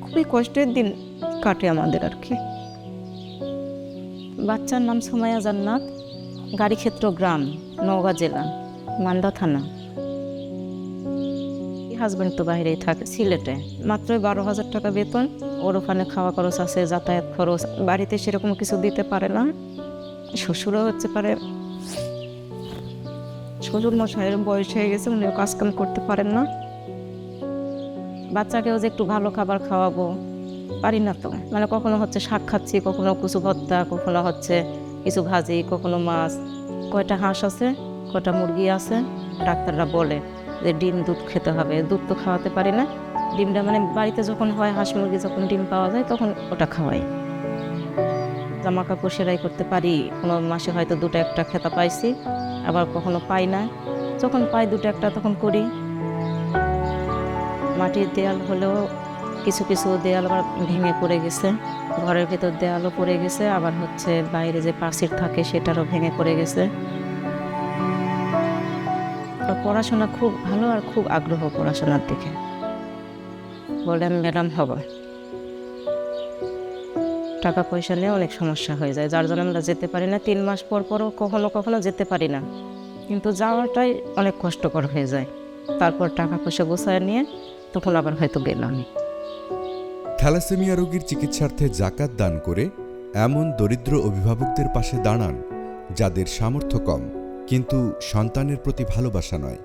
খুবই কষ্টের দিন কাটে আমাদের আর কি। বাচ্চার নাম সুমাইয়া জান্নাত, গাড়িক্ষেত্র গ্রাম, নওগাঁ জেলা, মান্দা থানা। হাজব্যান্ড তো বাইরেই থাকে সিলেটে, মাত্র 12,000 টাকা বেতন। ওর ওখানে খাওয়া খরচ আছে, যাতায়াত খরচ, বাড়িতে সেরকম কিছু দিতে পারে না। শ্বশুরও হচ্ছে পারে, শ্বশুর মশাইয়ের বয়স হয়ে গেছে, উনিও কাজকাম করতে পারেন না। বাচ্চাকেও যে একটু ভালো খাবার খাওয়াবো পারি না তো, মানে কখনো হচ্ছে শাক খাচ্ছি, কখনো কিছু ভর্তা, কখনো হচ্ছে কিছু ভাজি, কখনো মাছ। কয়টা হাঁস আছে, কয়টা মুরগি আছে, ডাক্তাররা বলে যে ডিম দুধ খেতে হবে, দুধ তো খাওয়াতে পারি না। ডিমটা মানে বাড়িতে যখন হয় হাঁস মুরগি, যখন ডিম পাওয়া যায় তখন ওটা খাওয়াই। জামা কাপড় সেলাই করতে পারি, কোনো মাসে হয়তো দুটো একটা খেতা পাইছি, আবার কখনো পাই না, যখন পাই দুটো একটা তখন করি। মাটির দেয়াল হলেও কিছু কিছু দেয়াল আবার ভেঙে পড়ে গেছে, ঘরের ভেতর দেয়ালও পড়ে গেছে, আবার হচ্ছে বাইরে যে প্রাচীর থাকে সেটারও ভেঙে পড়ে গেছে। পড়াশোনা খুব ভালো আর খুব আগ্রহ পড়াশোনার দিকে, বলে আমি ম্যাডাম হব। টাকা পয়সা নিয়ে অনেক সমস্যা হয়ে যায়, যার জন্য আমরা যেতে পারি না। 3 মাস পর পরও কখনো কখনো যেতে পারি না, কিন্তু যাওয়াটাই অনেক কষ্টকর হয়ে যায়। তারপর টাকা পয়সা গোছায় নিয়ে তখন আবার হয়তো গেলাম। থ্যালাসেমিয়া রোগীর চিকিৎসার্থে জাকাত দান করে এমন দরিদ্র অভিভাবকদের পাশে দাঁড়ান যাদের সামর্থ্য কম কিন্তু সন্তানের প্রতি ভালোবাসা নয়।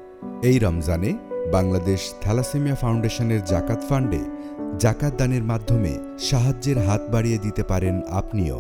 এই রমজানে বাংলাদেশ থ্যালাসেমিয়া ফাউন্ডেশনের জাকাত ফান্ডে জাকাত দানের মাধ্যমে সাহায্যের হাত বাড়িয়ে দিতে পারেন আপনিও।